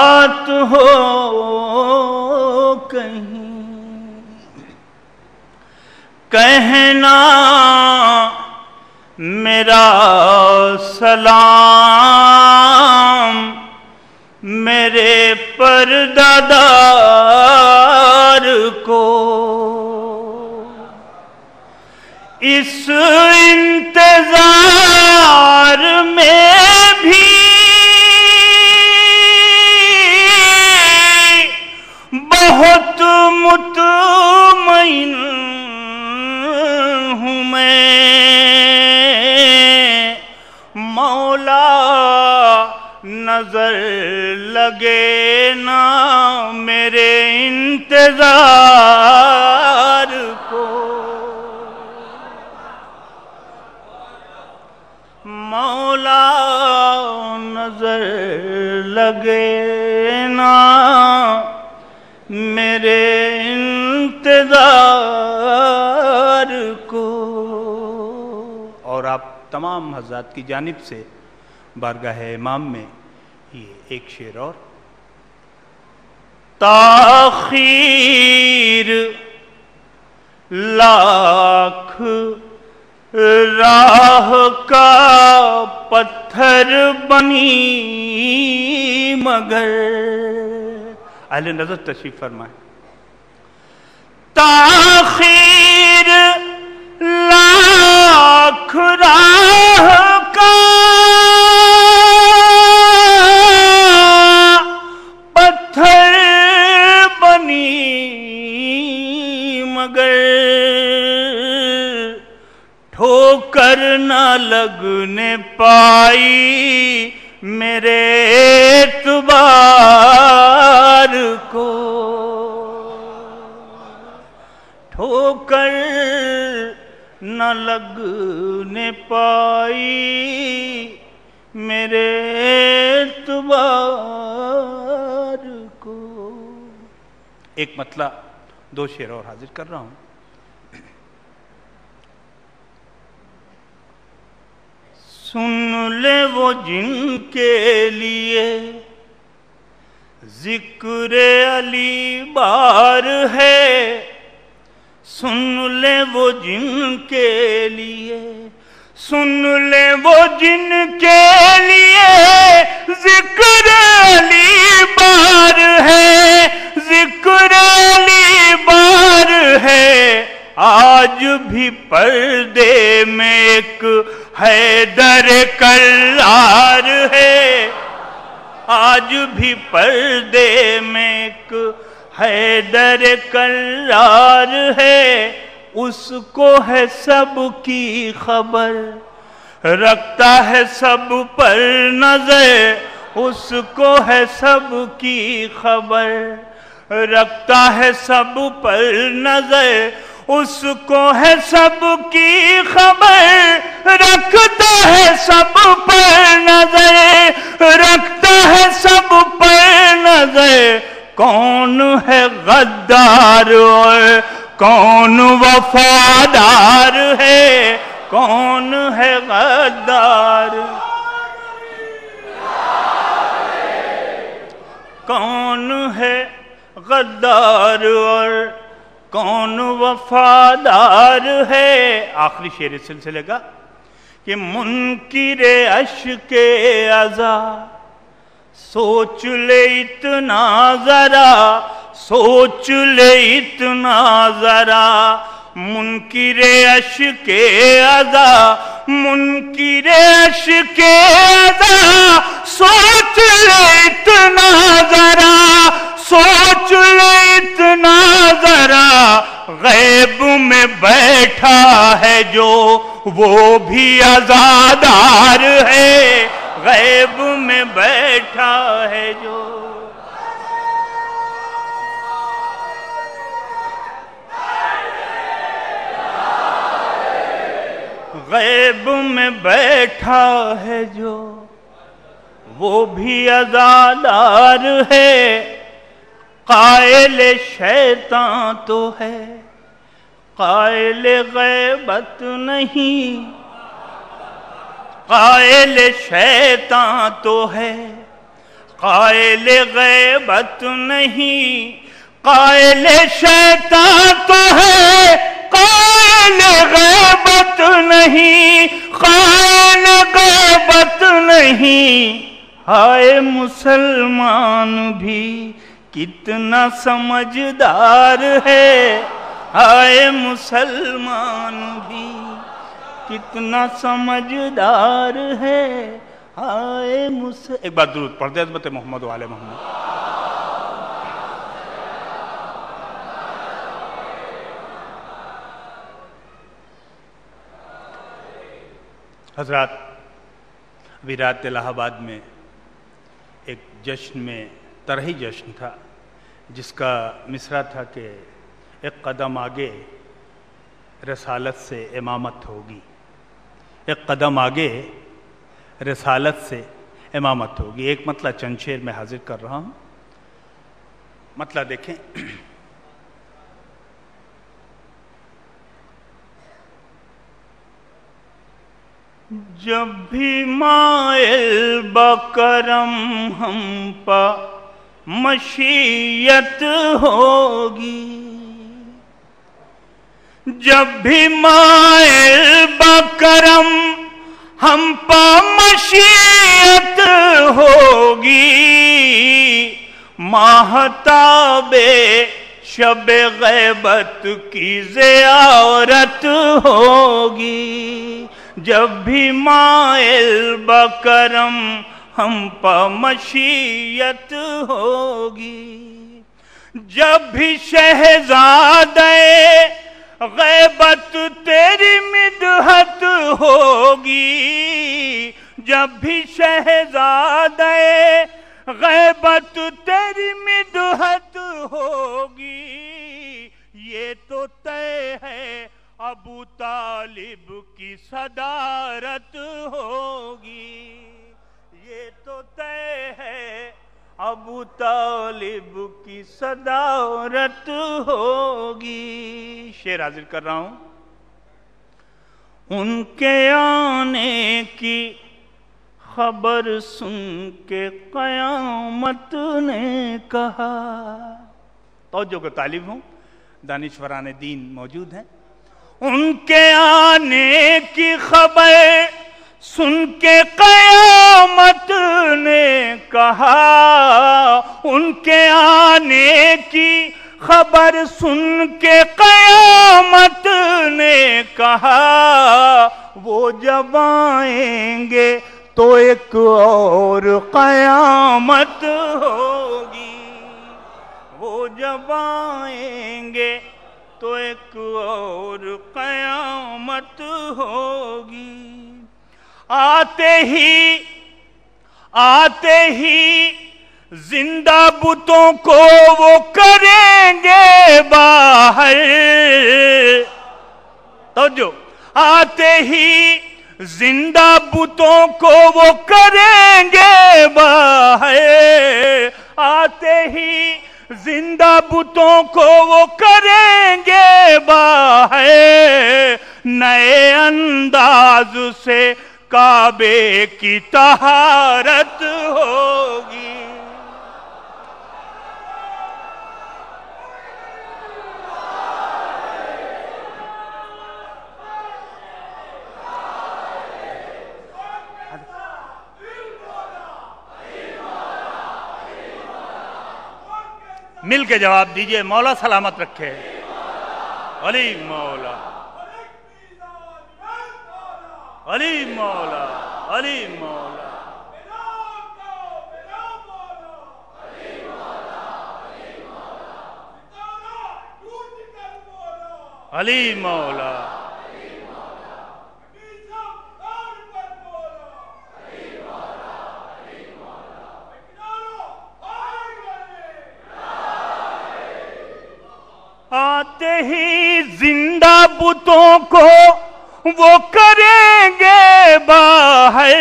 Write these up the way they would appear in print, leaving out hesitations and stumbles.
بات ہو کہیں کہنا میرا سلام میرے پردادار کو، اس انتظار میں بھی بہت مطمئن ہوں میں، مولا نظر لگے نا میرے انتظار کو، مولا نظر لگے نا میرے انتظار کو۔ اور آپ تمام حضرات کی جانب سے بارگاہ امام میں یہ ایک شعر اور، تاخیر لاکھ راہ کا پتھر بنی مگر، اہل نظر تشریف فرمائیں، تاخیر لاکھ راہ کا پتھر بنی مگر، ٹھوکر نہ لگنے پائی میرے اعتبار کو، ٹھوکر نہ لگنے پائی میرے اعتبار کو۔ ایک مطلع دو شعر اور حاضر کر رہا ہوں۔ سن لے وہ جن کے لیے ذکر علی بار ہے، سن لے وہ جن کے لیے، سن لے وہ جن کے لیے ذکر علی بار ہے، ذکر علی بار ہے، آج بھی پردے میں ایک حیدر کرار ہے، آج بھی پردے میں ایک حیدر کرار ہے، اس کو ہے سب کی خبر، رکھتا ہے سب پر نظر، اس کو ہے سب کی خبر، رکھتا ہے سب پر نظر، اس کو ہے سب کی خبر، رکھتا ہے سب پر نظر، رکھتا ہے سب پر نظر، کون ہے غدار اور کون وفادار ہے، کون ہے غدار، کون ہے غدار اور کون وفادار ہے۔ آخری شعر اس سلسلے کا کہ منکر عشق عزا سوچ لے اتنا ذرا، سوچ لے اتنا ذرا، منکر عشق عزا، منکر عشق عزا سوچ لے اتنا ذرا، سوچ لے اتنا ذرا، غیب میں بیٹھا ہے جو وہ بھی عزادار ہے، غیب میں بیٹھا ہے جو، غیب میں بیٹھا ہے جو وہ بھی عزادار ہے، قائل شیطان تو ہے قائل غیبت نہیں، قائل شیطان تو ہے قائل غیبت نہیں، قائل شیطان تو ہے، قائل غیبت نہیں، قائل غیبت نہیں۔ ہائے مسلمان بھی کتنا سمجھدار ہے، ہائے مسلمان بھی کتنا سمجھدار ہے، ہائے ایک بار درود پڑھ دے عظمت محمد و آل محمد۔ حضرات، ابھی رات الہ آباد میں ایک جشن میں طرحی جشن تھا، جس کا مصرع تھا کہ ایک قدم آگے رسالت سے امامت ہوگی، ایک قدم آگے رسالت سے امامت ہوگی۔ ایک مطلع چند شعر میں حاضر کر رہا ہوں، مطلع دیکھیں۔ جب بھی مائل بکرم ہم پا مشیت ہوگی، جب بھی مائل بکرم ہم پا مشیت ہوگی، ماہتاب شب غیبت کی زیارت ہوگی، جب بھی مائل بکرم ہم پا مشیت ہوگی، جب بھی شہزادے غیبت تیری مدحت ہوگی، جب بھی شہزادے غیبت تیری مدحت ہوگی، یہ تو طے ہے ابو طالب کی صدارت ہوگی، یہ تو طے ہے ابو طالب کی صدارت ہوگی۔ شعر حاضر کر رہا ہوں۔ ان کے آنے کی خبر سن کے قیامت نے کہا، توجہ کو طالب ہوں، دانشوران دین موجود ہیں۔ ان کے آنے کی خبر سن کے قیامت نے کہا، ان کے آنے کی خبر سن کے قیامت نے کہا، وہ جب آئیں گے تو ایک اور قیامت ہوگی، وہ جب آئیں گے تو ایک اور قیامت ہوگی۔ آتے ہی زندہ بتوں کو وہ کریں گے باہر، توجہ، آتے ہی زندہ بتوں کو وہ کریں گے باہر، آتے ہی زندہ بتوں کو وہ کریں گے باہر، نئے انداز سے کعبے کی طہارت ہوگی۔ مل کے جواب دیجئے، مولا سلامت رکھے، علی مولا، علی مولا، علی مولا، علی مولا، آتے ہی زندہ بتوں کو وہ کریں گے باہر،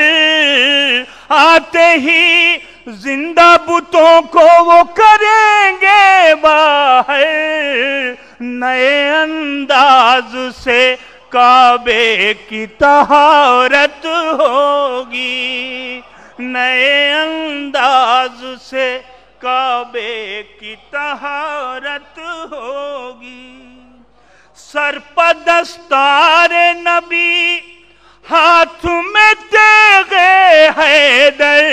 آتے ہی زندہ بتوں کو وہ کریں گے باہر، نئے انداز سے کعبے کی طہارت ہوگی، نئے انداز سے کعبے کی طہارت ہوگی. سر پہ دستار نبی ہاتھ میں تیغ حیدر.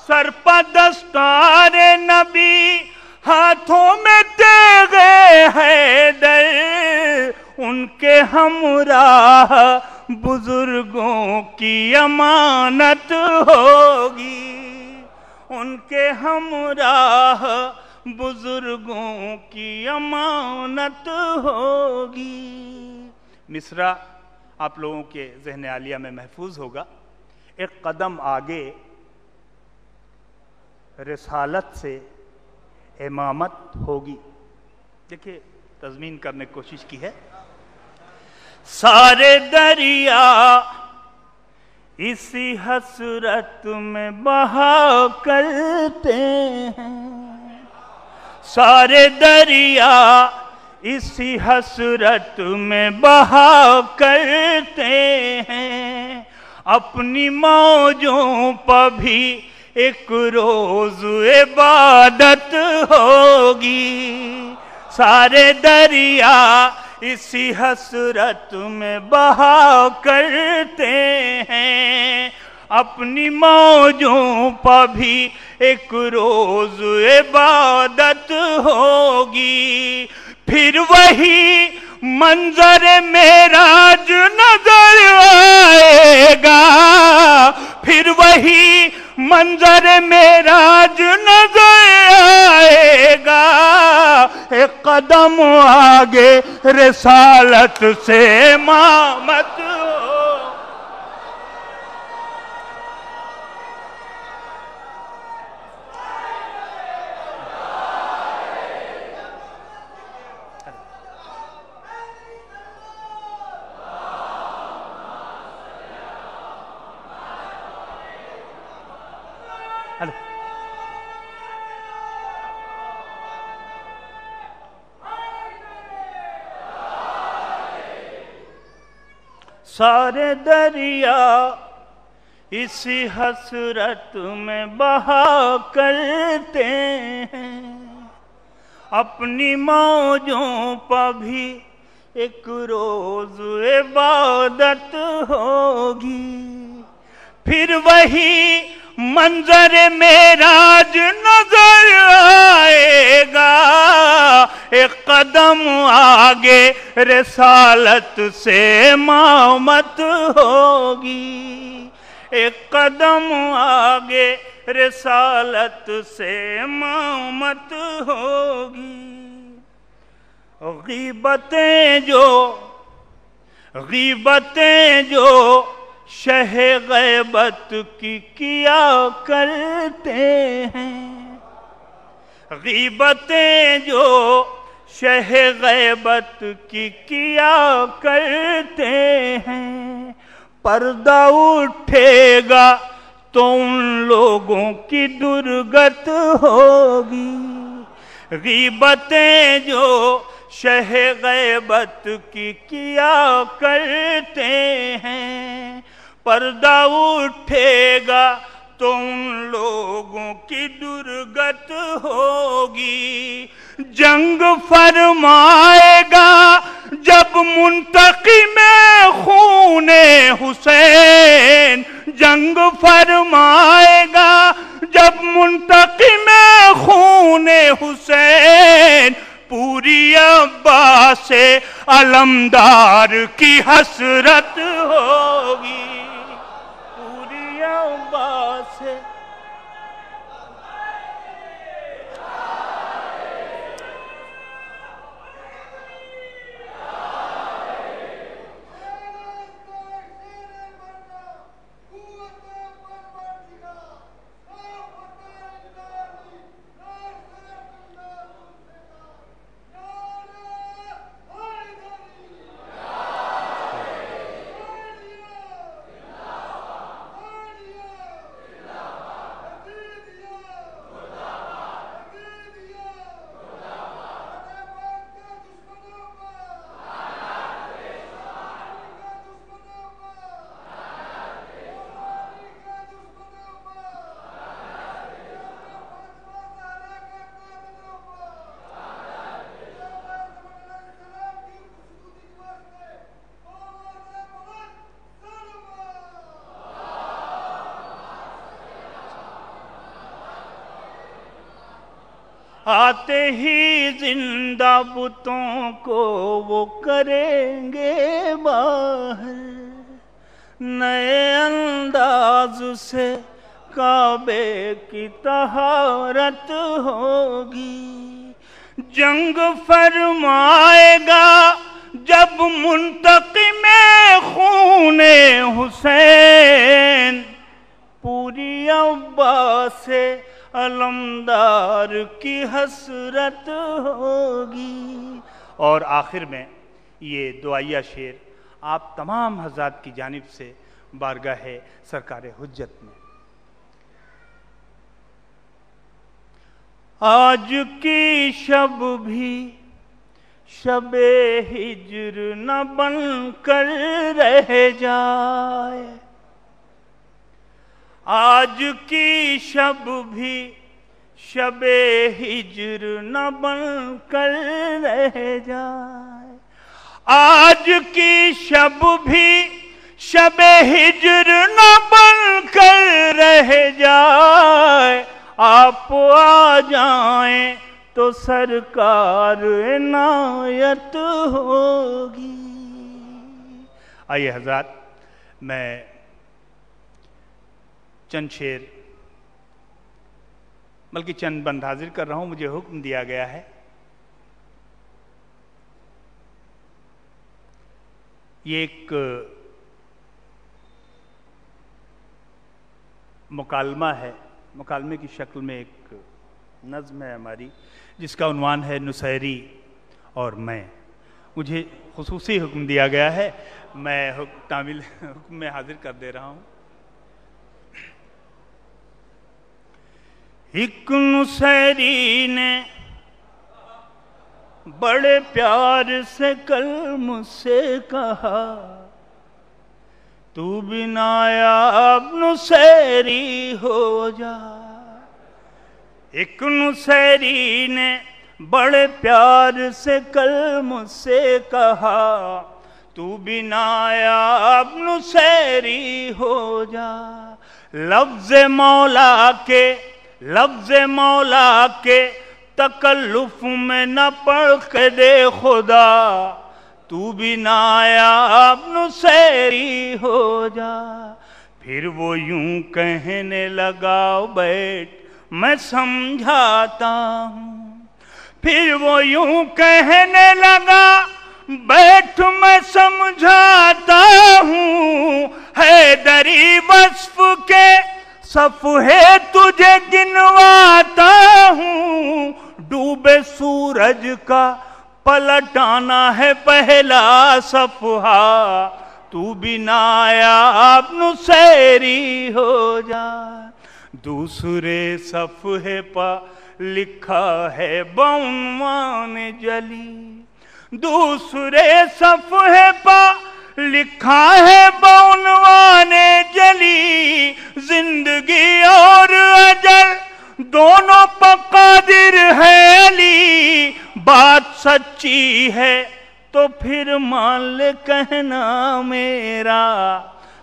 سر پہ دستار نبی ہاتھوں میں تیغ حیدر. ان کے ہمراہ بزرگوں کی امانت ہوگی. ان کے ہمراہ بزرگوں کی امانت ہوگی. مصرع آپ لوگوں کے ذہن عالیہ میں محفوظ ہوگا. ایک قدم آگے رسالت سے امامت ہوگی. دیکھیں تضمین کرنے کی کوشش کی ہے. سارے دریا اسی حسرت میں بہا کرتے ہیں. سارے دریا اسی حسرت میں بہا کرتے ہیں. اپنی موجوں پر بھی ایک روز عبادت ہوگی. سارے دریا اسی حسرت میں بہا کرتے ہیں. اپنی موجوں پر بھی ایک روز عبادت ہوگی. پھر وہی منظر معراج نظر آئے گا. پھر وہی منظر معراج نظر آئے گا. ایک قدم آگے رسالت سے امامت ہو. سارے دریا اسی حسرت میں بہا کرتے ہیں. اپنی موجوں پر بھی ایک روز عبادت ہوگی. پھر وہی منظر معراج نظر آئے گا. ایک قدم آگے رسالت سے امامت ہوگی. ایک قدم آگے رسالت سے امامت ہوگی. غیبتیں جو شہ غیبت کی کیا کرتے ہیں. غیبتیں جو شہ غیبت کی کیا کرتے ہیں. پردہ اٹھے گا تو ان لوگوں کی درگت ہوگی. غیبتیں جو شہ غیبت کی کیا کرتے ہیں. پردہ اٹھے گا تو ان لوگوں کی درگت ہوگی. جنگ فرمائے گا جب منتقم خون حسین. جنگ فرمائے گا جب منتقم خون حسین. پوری عباس علمدار کی حسرت ہوگی. پوری عباس آتے ہی زندہ بتوں کو وہ کریں گے باہر، نئے انداز سے کعبے کی طہارت ہوگی۔ جنگ فرمائے گا جب منتقم خون حسین، پوری عباس علمدار کی حسرت ہوگی۔ اور آخر میں یہ دعائیہ شعر آپ تمام حضرات کی جانب سے بارگاہ سرکار حجت میں۔ آج کی شب بھی شب ہجر نہ بن کر رہ جائے، آج کی شب بھی شب ہجر نہ بن کر رہ جائے، آج کی شب بھی شب ہجر نہ بن کر رہ جائے، آپ آ جائیں تو سرکار عنایت ہوگی۔ آئیے حضرات، میں چند شعر بلکہ چند بند حاضر کر رہا ہوں، مجھے حکم دیا گیا ہے۔ یہ ایک مکالمہ ہے، مکالمے کی شکل میں ایک نظم ہے ہماری، جس کا عنوان ہے نصیری اور میں۔ مجھے خصوصی حکم دیا گیا ہے، میں حکم میں حاضر کر دے رہا ہوں۔ ایک نصیری نے بڑے پیار سے کل مجھ سے کہا، تو بھی نایاب نصیری ہو جا۔ ایک نصیری نے بڑے پیار سے کل مجھ سے کہا، تو بھی نایاب نصیری ہو جا۔ لفظ مولا کے تکلف میں نہ پڑھ کے دے خدا، تو بھی نایاب نصیری ہو جا۔ پھر وہ یوں کہنے لگا، بیٹھ میں سمجھاتا ہوں۔ پھر وہ یوں کہنے لگا، بیٹھ میں سمجھاتا ہوں۔ حیدری وصف کے صفحے تجھے گنواتا ہوں۔ ڈوبے سورج کا پلٹانا ہے پہلا صفحہ، تو بھی نایاب نصیری ہو جا۔ دوسرے صفحے پر لکھا ہے بعنوان جلی، دوسرے صفحے پر لکھا ہے بعنوان جلی، زندگی اور اجل دونوں پر قادر ہے علی۔ بات سچی ہے تو پھر مان لے کہنا میرا،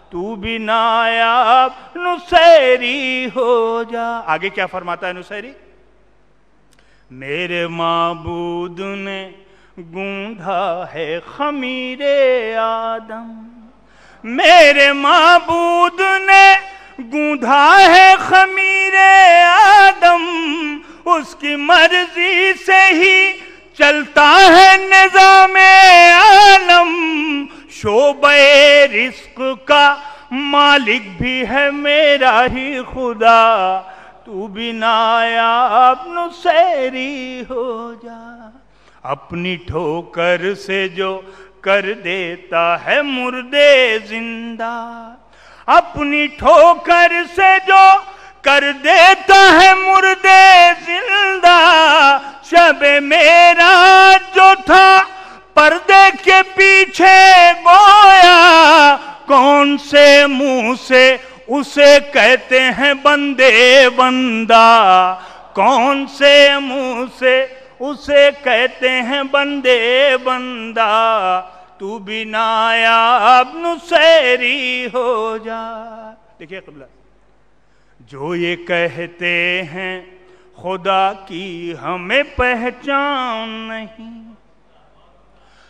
تو بھی نایاب نصیری ہو جا۔ آگے کیا فرماتا ہے نصیری؟ میرے معبود نے گوندا ہے خمیر آدم، میرے معبود نے گوندا ہے خمیر آدم، اس کی مرضی سے ہی چلتا ہے نظام عالم۔ شعبہ رزق کا مالک بھی ہے میرا ہی خدا، تو بھی نایاب نصیری ہو جا۔ اپنی ٹھوکر سے جو کر دیتا ہے مردے زندہ، اپنی ٹھوکر سے جو کر دیتا ہے مردے زندہ، شب میرا جو تھا پردے کے پیچھے گویا، کون سے منہ سے اسے کہتے ہیں بندے بندہ، کون سے منہ سے اسے کہتے ہیں بندے بندہ، تو بھی نایاب نصیری ہو جا۔ دیکھیے قبلہ، جو یہ کہتے ہیں خدا کی ہمیں پہچان نہیں.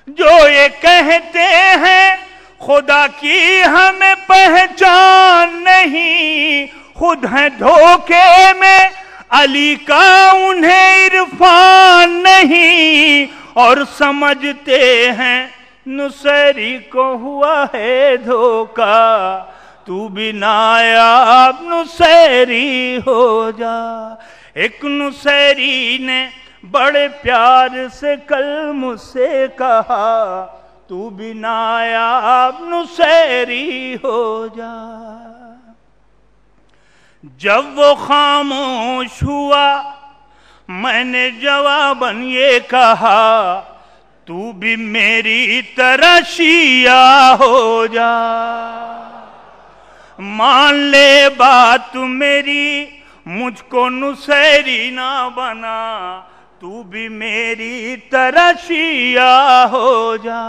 جو یہ کہتے ہیں خدا کی ہمیں پہچان نہیں، خود ہیں دھوکے میں علی کا انہیں عرفان نہیں، اور سمجھتے ہیں نصیری کو ہوا ہے دھوکا، تو بھی نایاب نصیری ہو جا. ایک نصیری نے بڑے پیار سے کل مجھ سے کہا، تو بھی نایاب نصیری ہو جا. جب وہ خاموش ہوا میں نے جواباً یہ کہا، تو بھی میری طرح شیعہ ہو جا. مان لے بات میری، مجھ کو نصیری نہ بنا، تو بھی میری طرح شیعہ ہو جا.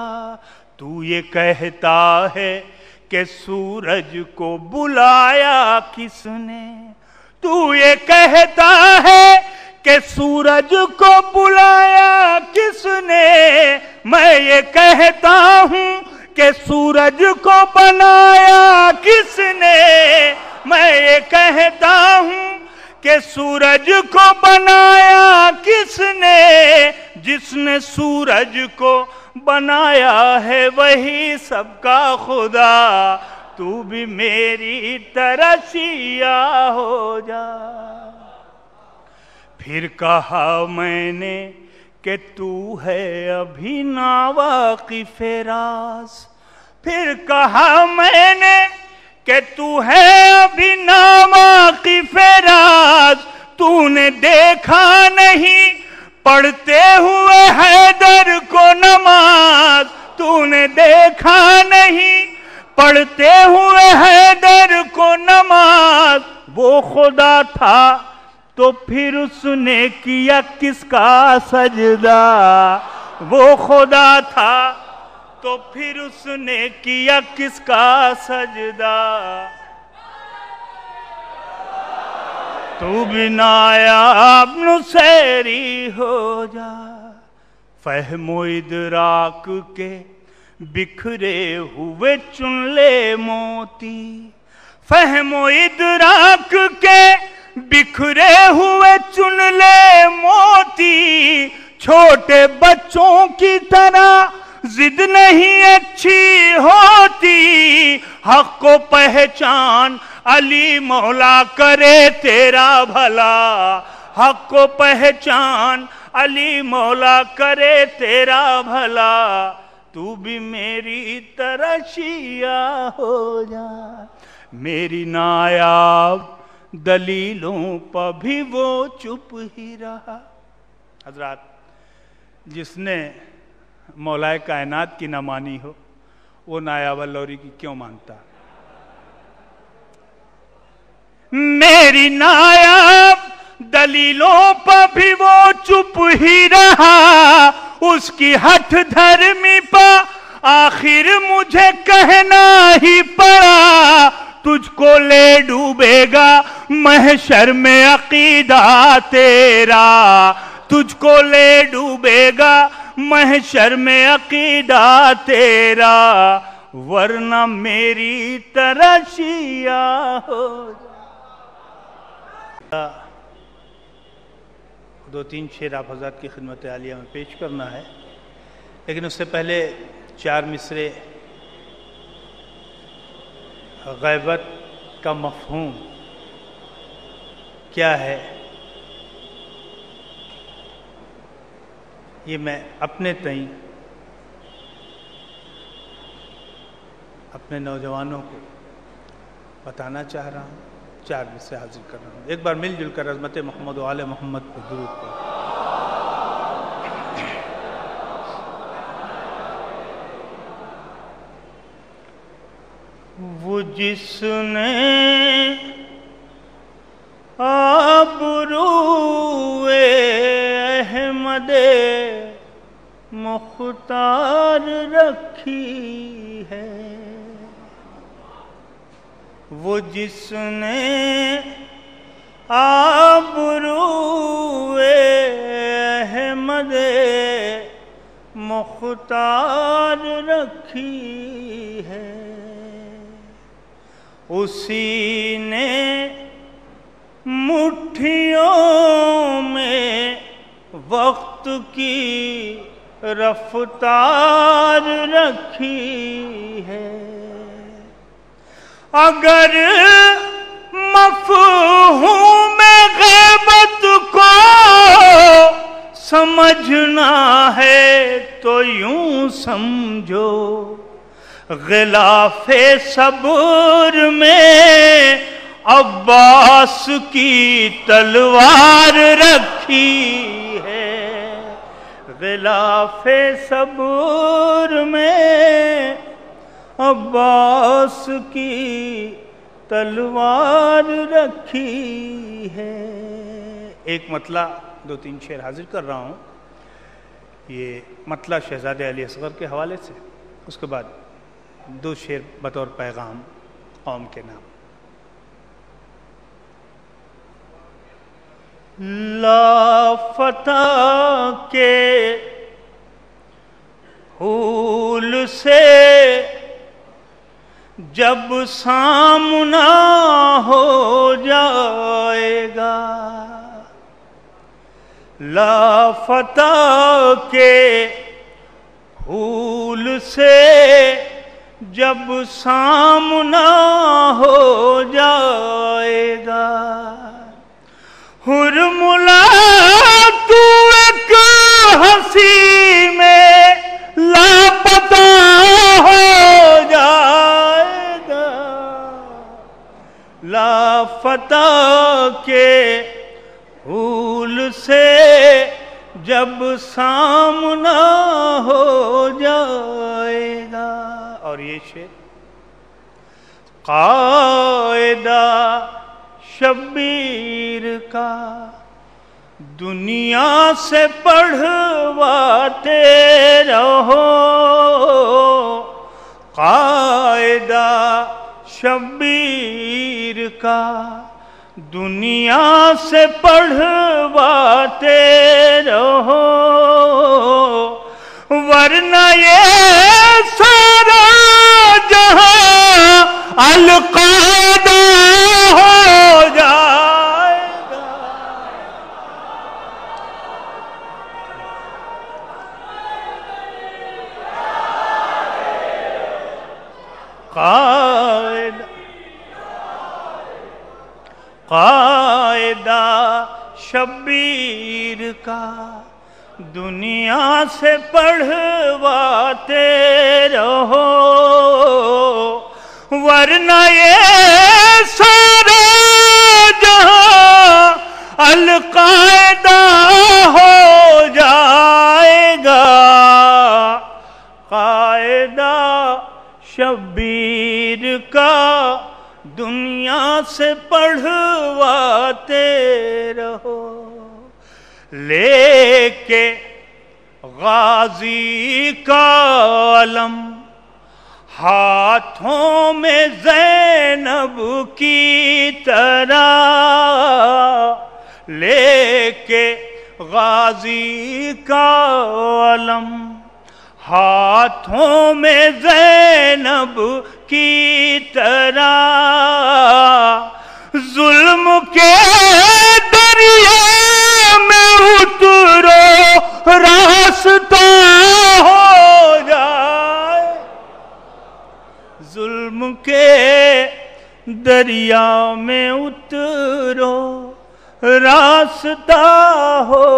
تو یہ کہتا ہے کہ سورج کو بلایا کس نے، تو یہ کہتا ہے کہ سورج کو بلایا کس نے، میں یہ کہتا ہوں کہ سورج کو بنایا کس نے. میں یہ کہتا ہوں کہ سورج کو بنایا کس نے، جس نے سورج کو بنایا ہے وہی سب کا خدا، تو بھی میری طرح شیعہ ہو جا. پھر کہا میں نے کہ تو ہے ابھی ناواقف راز، پھر کہا میں نے کہ تو ہے ابھی ناواقف راز. تو نے دیکھا نہیں پڑھتے ہوئے حیدر کو نماز، تو نے دیکھا نہیں پڑھتے ہوئے حیدر کو نماز. وہ خدا تھا تو پھر اس نے کیا کس کا سجدہ، وہ خدا تھا تو پھر اس نے کیا کس کا سجدہ. تو بھی نایاب نصیری ہو جا. فہم و ادراک کے بکھرے ہوئے چن لے موتی، فہم و ادراک کے بکھرے ہوئے چن لے موتی. چھوٹے بچوں کی طرح ضد نہیں اچھی ہوتی، حق کو پہچان علی مولا کرے تیرا بھلا، حق کو پہچان علی مولا کرے تیرا بھلا. تو بھی میری طرح شیعہ ہو جا. میری نایاب دلیلوں پر بھی وہ چپ ہی رہا. حضرات، جس نے مولا کائنات کی نہ مانی ہو وہ نایاب اللوری کی کیوں مانتا؟ میری نایاب دلیلوں پر بھی وہ چپ ہی رہا، اس کی ہٹھ دھرمی پر آخر مجھے کہنا ہی پڑا. تجھ کو لے ڈوبے گا محشر میں عقیدہ تیرا، تجھ کو لے ڈوبے گا محشر میں عقیدہ تیرا، ورنہ میری طرح شیعہ ہو جا. دو تین شعر آپ حضرات کی خدمت عالیہ میں پیش کرنا ہے، لیکن اس سے پہلے چار مصرے غیبت کا مفہوم کیا ہے یہ میں اپنے تئیں اپنے نوجوانوں کو بتانا چاہ رہا ہوں. چار مصرے حاضر کر رہا ہوں. ایک بار مل جل کر عظمت محمد و آل محمد پر درود پڑھیں. وہ جس نے آبروئے احمد مختار رکھی ہے، وہ جس نے آبروئے مختار رکھی ہے، اسی نے مٹھیوں میں وقت کی رفتار رکھی ہے۔ اگر مفہوم غیبت کو سمجھنا ہے تو یوں سمجھو، غلاف صبر میں عباس کی تلوار رکھی ہے، غلاف صبر میں عباس کی تلوار رکھی ہے۔ ایک مطلع 2-3 شعر حاضر کر رہا ہوں، یہ مطلع شہزادے علی اصغر کے حوالے سے، اس کے بعد 2 شعر بطور پیغام قوم کے نام۔ لافتہ کے پھول سے جب سامنا ہو جائے گا، لافتہ کے پھول سے جب سامنا ہو جائے گا، ہرملا تو ایک ہنسی میں لاپتہ ہو جائے گا، لافتہ کے پھول سے جب سامنا ہو جائے گا۔ اور یہ شعر قاعدہ شبیر کا دنیا سے پڑھواتے رہو، قاعدہ شبیر کا دنیا سے پڑھواتے رہو، ورنہ یہ سارا جہاں القاعدہ ہو جائے گا۔ قاعدہ شبیر کا دنیا سے پڑھواتے رہو، ورنہ یہ سارا جہاں القاعدہ ہو جائے گا۔ قاعدہ شبیر کا دنیا سے پڑھواتے رہو، لے کے غازی کا علم ہاتھوں میں زینب کی طرح، لے کے غازی کا علم ہاتھوں میں زینب کی طرح، ظلم کے دریا میں اترو راستہ ہو جائے، ظلم کے دریا میں اترو راستہ ہو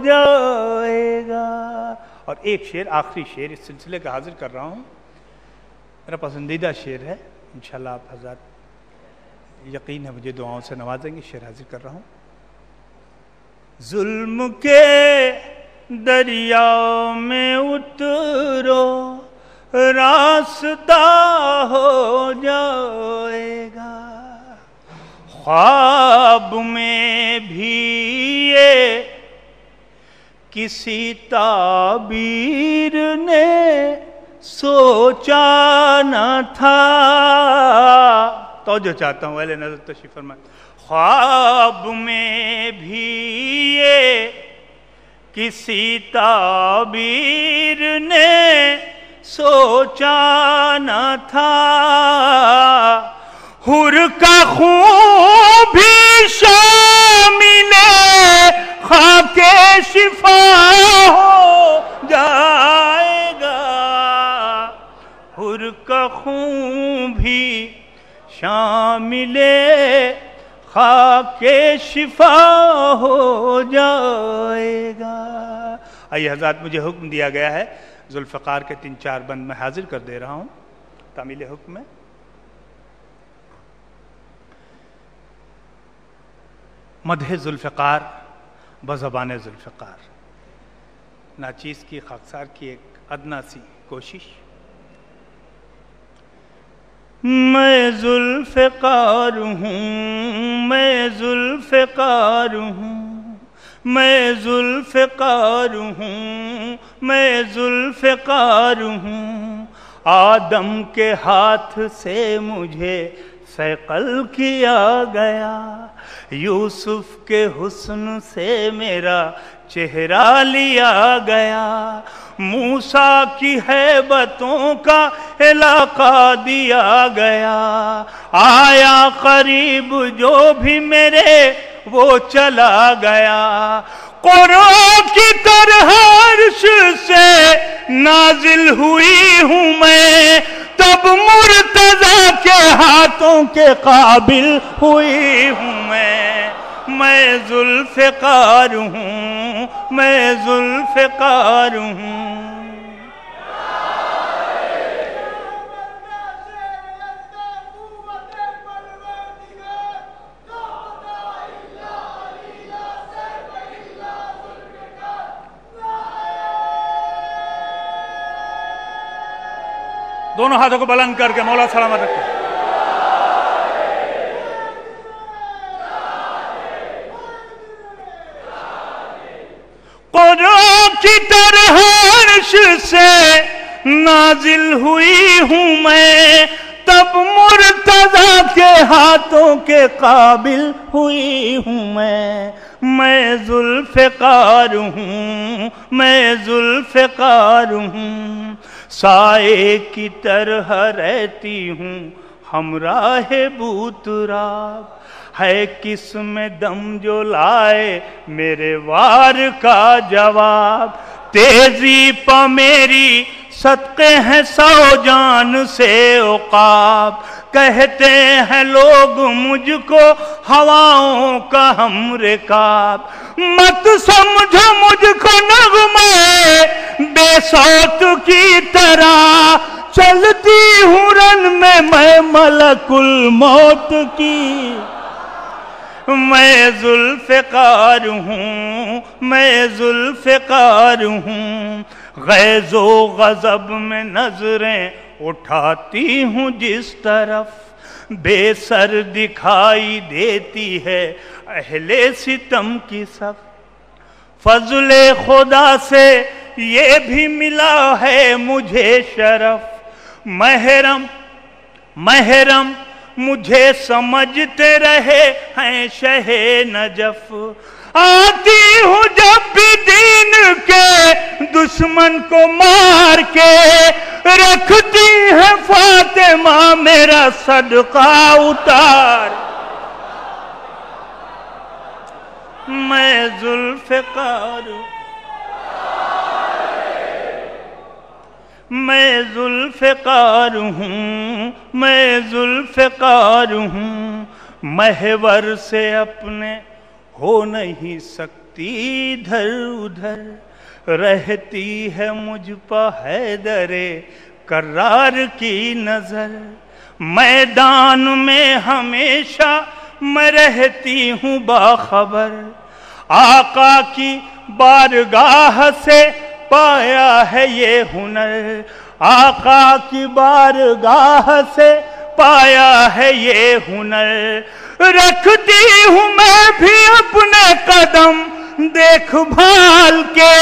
جائے گا۔ اور ایک شعر، آخری شعر اس سلسلے کا حاضر کر رہا ہوں، میرا پسندیدہ شعر ہے، انشاءاللہ آپ حضرات یقین ہے مجھے دعاؤں سے نوازیں گے۔ شعر حاضر کر رہا ہوں۔ ظلم کے دریا میں اترو راستہ ہو جائے گا، خواب میں بھی یہ کسی تعبیر نے سوچا نہ تھا۔ توجہ چاہتا ہوں، اہل نظر تشریف فرمائیں۔ خواب میں بھی یہ کسی تعبیر نے سوچا نہ تھا، حر کا خون بھی شامل خاک شفا ہو جائے گا، حر کا خون بھی شامل خاک شفا ہو جائے گا۔ آئیے حضرات، مجھے حکم دیا گیا ہے ذوالفقار کے 3-4 بند میں حاضر کر دے رہا ہوں۔ تعمیل حکم ہے۔ مدح ذوالفقار بزبان ذوالفقار، ناچیز کی خاکسار کی ایک ادنا سی کوشش۔ میں ذوالفقار ہوں، میں ذوالفقار ہوں، میں ذوالفقار ہوں، میں ذوالفقار ہوں، آدم کے ہاتھ سے مجھے صیقل کیا گیا، یوسف کے حسن سے میرا چہرہ لیا گیا، موسیٰ کی ہیبتوں کا علاقہ دیا گیا، آیا قریب جو بھی میرے وہ چلا گیا، قرآن کی طرح عرش سے نازل ہوئی ہوں میں، تب مرتضیٰ کے ہاتھوں کے قابل ہوئی ہوں میں ذوالفقار ہوں، میں ذوالفقار ہوں۔ دونوں ہاتھوں کو بلند کر کے مولا سلامت رکھیں۔ قرآن کی طرح عرش سے نازل ہوئی ہوں میں، تب مرتضیٰ کے ہاتھوں کے قابل ہوئی ہوں میں ذوالفقار ہوں، میں ذوالفقار ہوں، سائے کی طرح رہتی ہوں ہمراہ بوتراب، ہے کس میں دم جو لائے میرے وار کا جواب، تیزی پا میری صدقے ہیں 100 جان سے عقاب، کہتے ہیں لوگ مجھ کو ہواؤں کا ہم رکاب، مت سمجھو مجھ کو نغمے بے صوت کی طرح، چلتی ہوں رن میں ملک الموت کی، میں ذوالفقار ہوں، میں ذوالفقار ہوں، غیظ و غضب میں نظریں اٹھاتی ہوں جس طرف، بے سر دکھائی دیتی ہے اہل ستم کی صف، فضل خدا سے یہ بھی ملا ہے مجھے شرف، محرم مجھے سمجھتے رہے ہیں شہ نجف، آتی ہوں جب بھی دین کے دشمن کو مار کے، رکھتی ہے فاطمہ میرا صدقہ اتار، میں ذوالفقار ہوں، میں ذوالفقار ہوں، میں ذوالفقار ہوں، محور سے اپنے ہو نہیں سکتی ادھر ادھر، رہتی ہے مجھ پہ حیدر کرار کی نظر، میدان میں ہمیشہ میں رہتی ہوں باخبر، آقا کی بارگاہ سے پایا ہے یہ ہنر، آقا کی بارگاہ سے پایا ہے یہ ہنر، رکھتی ہوں میں بھی اپنے قدم دیکھ بھال کے،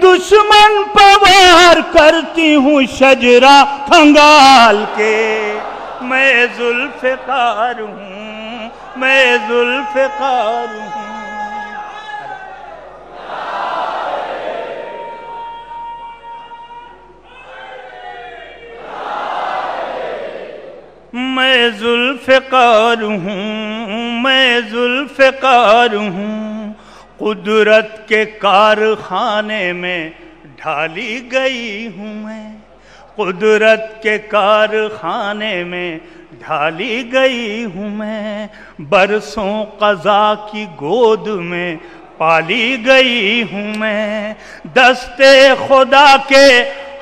دشمن پر وار کرتی ہوں شجرہ کھنگال کے، میں ذوالفقار ہوں، میں ذوالفقار ہوں۔ ذوالفقار ہوں، میں ذوالفقار ہوں، قدرت کے کارخانے میں ڈھالی گئی ہوں میں، قدرت کے کارخانے میں ڈھالی گئی ہوں میں، برسوں قضا کی گود میں پالی گئی ہوں میں، دستے خدا کے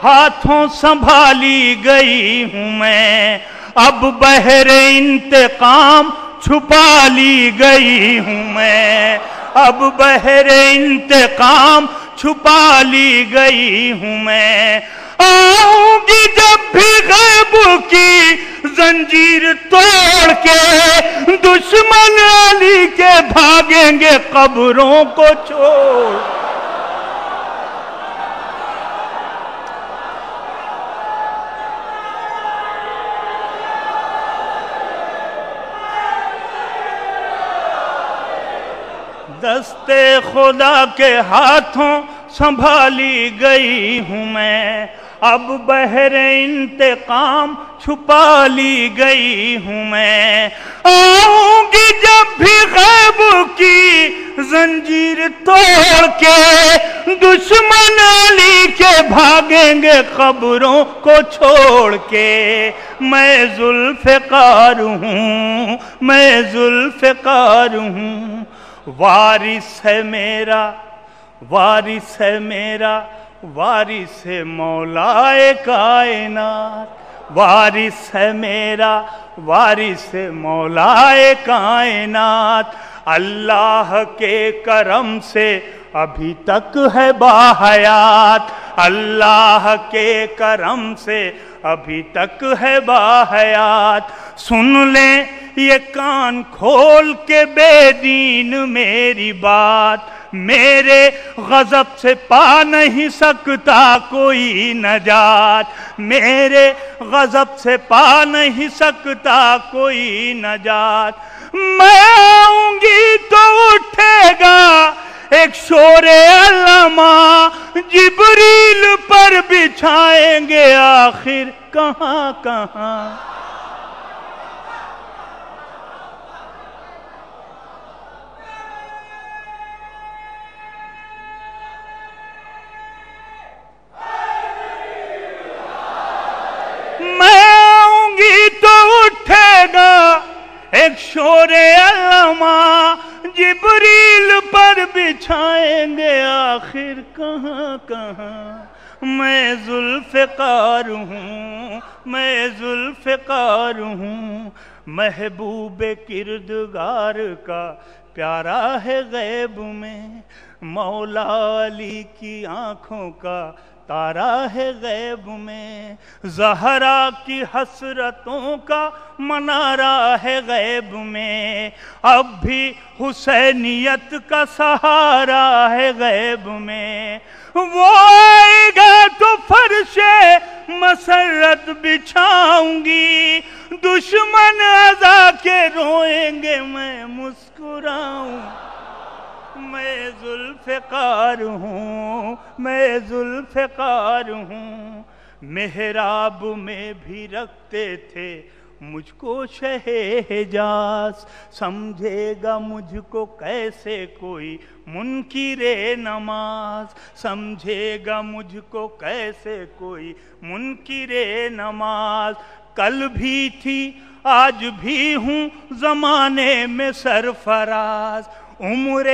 ہاتھوں سنبھالی گئی ہوں میں، اب بحر انتقام چھپا لی گئی ہوں میں، اب بحر انتقام چھپا لی گئی ہوں میں، آؤں گی جب بھی غیب کی زنجیر توڑ کے، دشمن علی کے بھاگیں گے قبروں کو چھوڑ۔ دستے خدا کے ہاتھوں سنبھالی گئی ہوں میں، اب بحر انتقام چھپا لی گئی ہوں میں، آؤں گی جب بھی غیب کی زنجیر توڑ کے، دشمن علی کے بھاگیں گے قبروں کو چھوڑ کے، میں ذوالفقار ہوں، میں ذوالفقار ہوں، وارث ہے میرا، وارث ہے میرا، وارث ہے مولا کائنات، وارث ہے میرا، وارث ہے مولا کائنات، اللہ کے کرم سے ابھی تک ہے باحیات، اللہ کے کرم سے ابھی تک ہے باحیات، سن لیں یہ کان کھول کے بے دین میری بات، میرے غضب سے پا نہیں سکتا کوئی نجات، میرے غضب سے پا نہیں سکتا کوئی نجات، میں آؤں گی تو اٹھے گا ایک شور علما، جبریل پر بچھائیں گے آخر کہاں کہاں، ایک شور علما، جبریل پر بچھائیں گے آخر کہاں کہاں، میں ذوالفقار ہوں، میں ذوالفقار ہوں، محبوب کردگار کا پیارا ہے غیب میں، مولا علی کی آنکھوں کا تارا ہے غیب میں، زہرا کی حسرتوں کا منارہ ہے غیب میں، اب بھی حسینیت کا سہارا ہے غیب میں، وہ آئے گا تو فرش مسرت بچھاؤں گی، دشمن عزا کے روئیں گے میں مسکراؤں، میں ذوالفقار ہوں، میں ذوالفقار ہوں، محراب میں بھی رکھتے تھے مجھ کو شہ حجاز، سمجھے گا مجھ کو کیسے کوئی منکر نماز، سمجھے گا مجھ کو کیسے کوئی منکر نماز، کل بھی تھی آج بھی ہوں زمانے میں سرفراز، عمر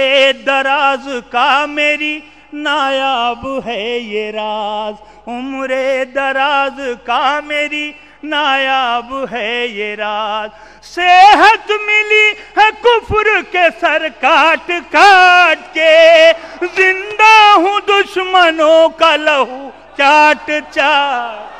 دراز کا میری نایاب ہے یہ راز، عمر دراز کا میری نایاب ہے یہ راز، صحت ملی ہے کفر کے سر کاٹ کاٹ کے، زندہ ہوں دشمنوں کا لہو چاٹ چاٹ